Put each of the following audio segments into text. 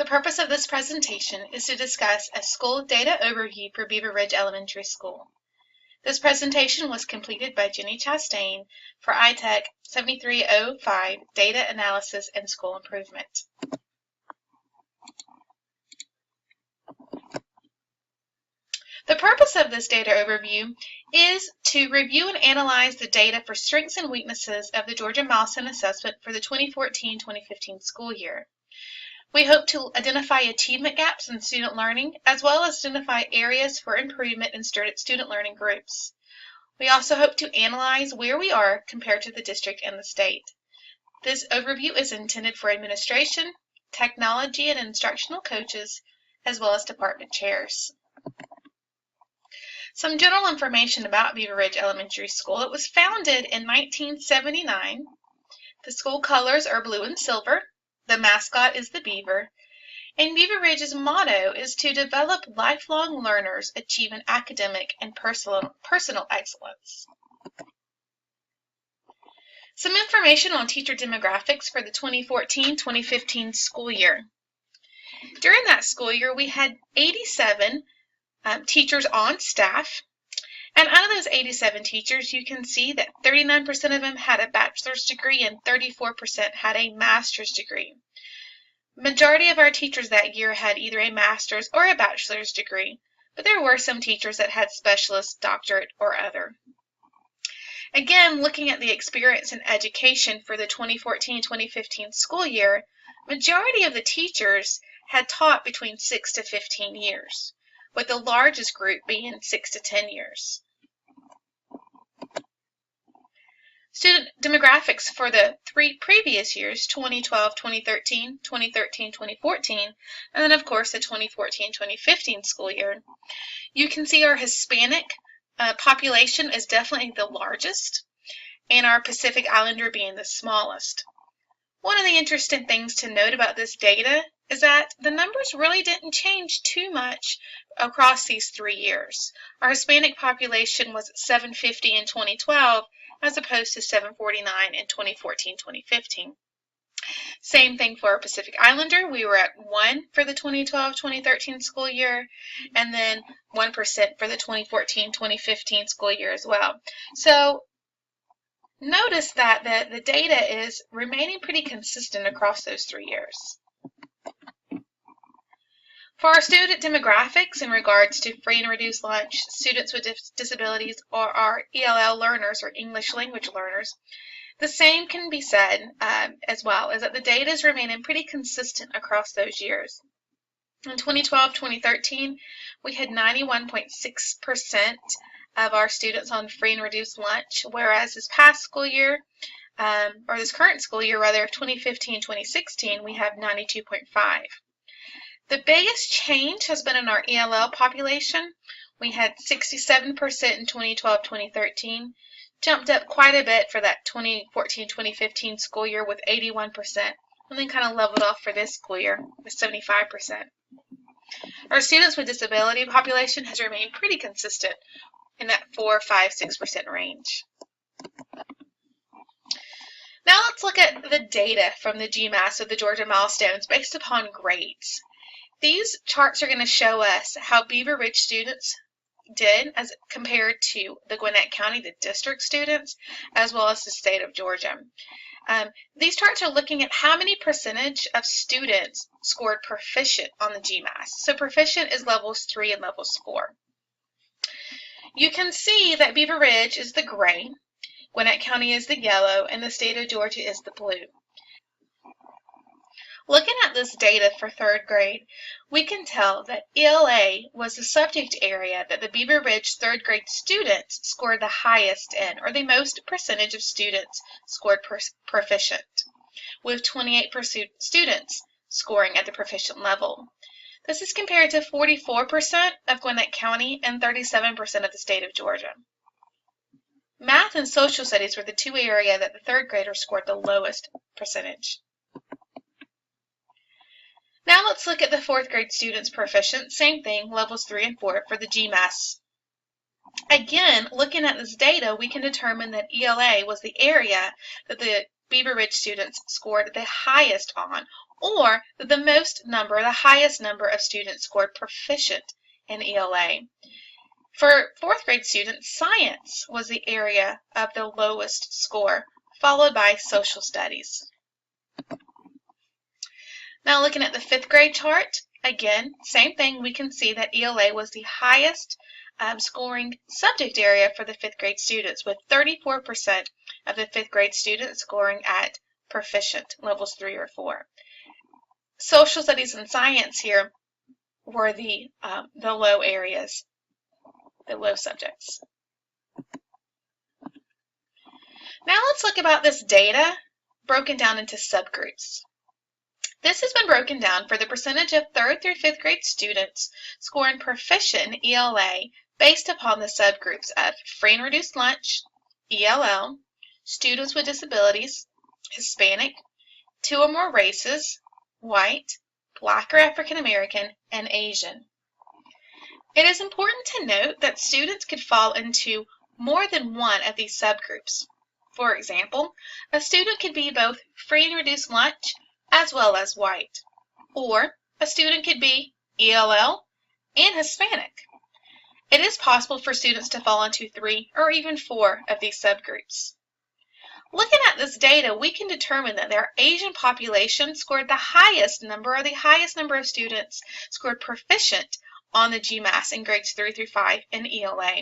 The purpose of this presentation is to discuss a school data overview for Beaver Ridge Elementary School. This presentation was completed by Jenny Chastain for ITEC 7305 Data Analysis and School Improvement. The purpose of this data overview is to review and analyze the data for strengths and weaknesses of the Georgia Milestone Assessment for the 2014-2015 school year. We hope to identify achievement gaps in student learning, as well as identify areas for improvement in student learning groups. We also hope to analyze where we are compared to the district and the state. This overview is intended for administration, technology and instructional coaches, as well as department chairs. Some general information about Beaver Ridge Elementary School. It was founded in 1979. The school colors are blue and silver. The mascot is the beaver, and Beaver Ridge's motto is to develop lifelong learners achieving academic and personal excellence. Some information on teacher demographics for the 2014-2015 school year. During that school year, we had 87 teachers on staff, and out of those 87 teachers, you can see that 39% of them had a bachelor's degree and 34% had a master's degree. Majority of our teachers that year had either a master's or a bachelor's degree, but there were some teachers that had specialist, doctorate, or other. Again, looking at the experience and education for the 2014-2015 school year, majority of the teachers had taught between 6 to 15 years. With the largest group being 6 to 10 years. Student demographics for the 3 previous years, 2012-2013, 2013-2014, and then of course the 2014-2015 school year. You can see our Hispanic population is definitely the largest, and our Pacific Islander being the smallest. One of the interesting things to note about this data is that the numbers really didn't change too much across these 3 years. Our Hispanic population was at 750 in 2012 as opposed to 749 in 2014-2015. Same thing for our Pacific Islander. We were at 1 for the 2012-2013 school year, and then 1% for the 2014-2015 school year as well. So notice that the data is remaining pretty consistent across those 3 years. For our student demographics in regards to free and reduced lunch, students with disabilities, or our ELL learners or English language learners, the same can be said as well, is that the data is remaining pretty consistent across those years. In 2012-2013, we had 91.6% of our students on free and reduced lunch, whereas this past school year, or this current school year rather, 2015-2016, we have 92.5%. The biggest change has been in our ELL population. We had 67% in 2012-2013, jumped up quite a bit for that 2014-2015 school year with 81%, and then kind of leveled off for this school year with 75%. Our students with disability population has remained pretty consistent in that 4, 5, 6% range. Now let's look at the data from the GMAS of the Georgia Milestones based upon grades. These charts are going to show us how Beaver Ridge students did as compared to the Gwinnett County, the district students, as well as the state of Georgia. These charts are looking at how many percentage of students scored proficient on the GMAS. So proficient is levels 3 and levels 4. You can see that Beaver Ridge is the gray, Gwinnett County is the yellow, and the state of Georgia is the blue. Looking at this data for 3rd grade, we can tell that ELA was the subject area that the Beaver Ridge 3rd grade students scored the highest in, or the most percentage of students scored proficient, with 28% students scoring at the proficient level. This is compared to 44% of Gwinnett County and 37% of the state of Georgia. Math and social studies were the 2 areas that the 3rd graders scored the lowest percentage. Now let's look at the 4th grade students proficient, same thing, levels 3 and 4 for the GMAS. Again, looking at this data, we can determine that ELA was the area that the Beaver Ridge students scored the highest on, or the highest number of students scored proficient in ELA. For fourth grade students, science was the area of the lowest score, followed by social studies. Now looking at the fifth grade chart, again, same thing, we can see that ELA was the highest scoring subject area for the fifth grade students, with 34% of the fifth grade students scoring at proficient, levels 3 or 4. Social studies and science here were the low areas, the low subjects. Now let's look about this data broken down into subgroups. This has been broken down for the percentage of 3rd through 5th grade students scoring proficient in ELA based upon the subgroups of free and reduced lunch, ELL, students with disabilities, Hispanic, 2 or more races, white, Black or African American, and Asian. It is important to note that students could fall into more than one of these subgroups. For example, a student could be both free and reduced lunch as well as white, or a student could be ELL and Hispanic. It is possible for students to fall into 3 or even 4 of these subgroups. Looking at this data, we can determine that our Asian population scored the highest number of students scored proficient on the GMAS in grades 3 through 5 in ELA,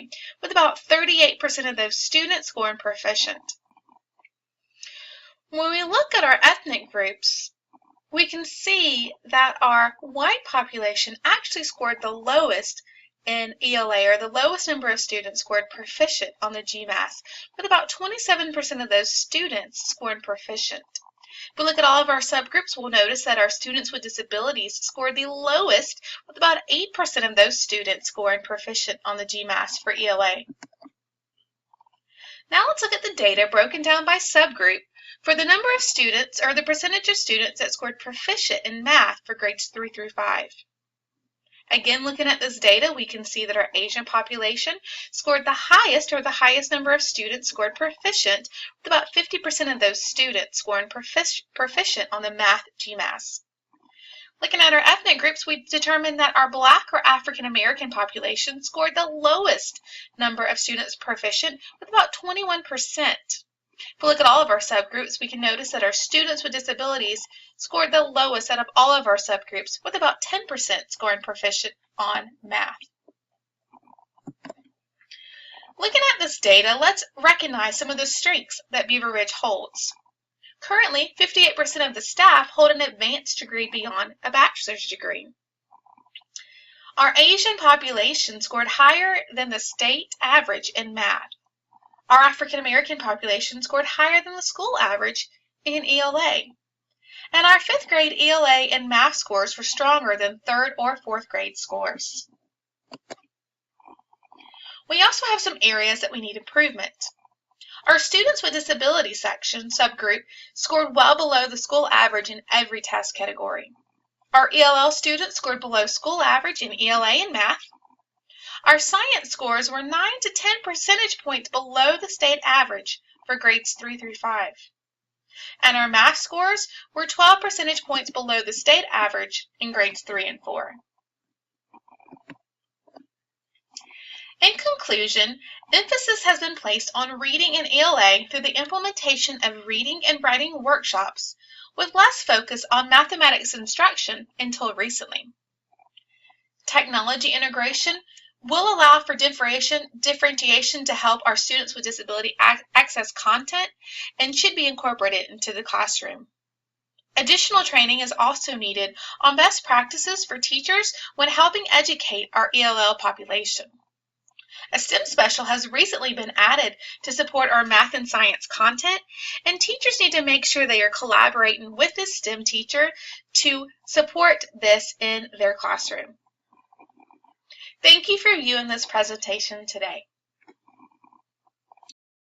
with about 38% of those students scoring proficient. When we look at our ethnic groups, we can see that our white population actually scored the lowest in ELA, or the lowest number of students scored proficient on the GMAS, with about 27% of those students scoring proficient. If we look at all of our subgroups, we'll notice that our students with disabilities scored the lowest, with about 8% of those students scoring proficient on the GMAS for ELA. Now let's look at the data broken down by subgroup for the number of students, or the percentage of students that scored proficient in math for grades 3 through 5. Again, looking at this data, we can see that our Asian population scored the highest, or the highest number of students scored proficient, with about 50% of those students scoring proficient on the math GMAS. Looking at our ethnic groups, we determined that our Black or African American population scored the lowest number of students proficient, with about 21%. If we look at all of our subgroups, we can notice that our students with disabilities scored the lowest out of all of our subgroups, with about 10% scoring proficient on math. Looking at this data, let's recognize some of the strengths that Beaver Ridge holds. Currently, 58% of the staff hold an advanced degree beyond a bachelor's degree. Our Asian population scored higher than the state average in math. Our African American population scored higher than the school average in ELA. And our 5th grade ELA and math scores were stronger than 3rd or 4th grade scores. We also have some areas that we need improvement. Our students with disabilities section subgroup scored well below the school average in every test category. Our ELL students scored below school average in ELA and math. Our science scores were 9 to 10 percentage points below the state average for grades 3 through 5. And our math scores were 12 percentage points below the state average in grades 3 and 4. In conclusion, emphasis has been placed on reading in ELA through the implementation of reading and writing workshops, with less focus on mathematics instruction until recently. Technology integration will allow for differentiation to help our students with disability access content and should be incorporated into the classroom. Additional training is also needed on best practices for teachers when helping educate our ELL population. A STEM special has recently been added to support our math and science content, and teachers need to make sure they are collaborating with this STEM teacher to support this in their classroom. Thank you for viewing this presentation today.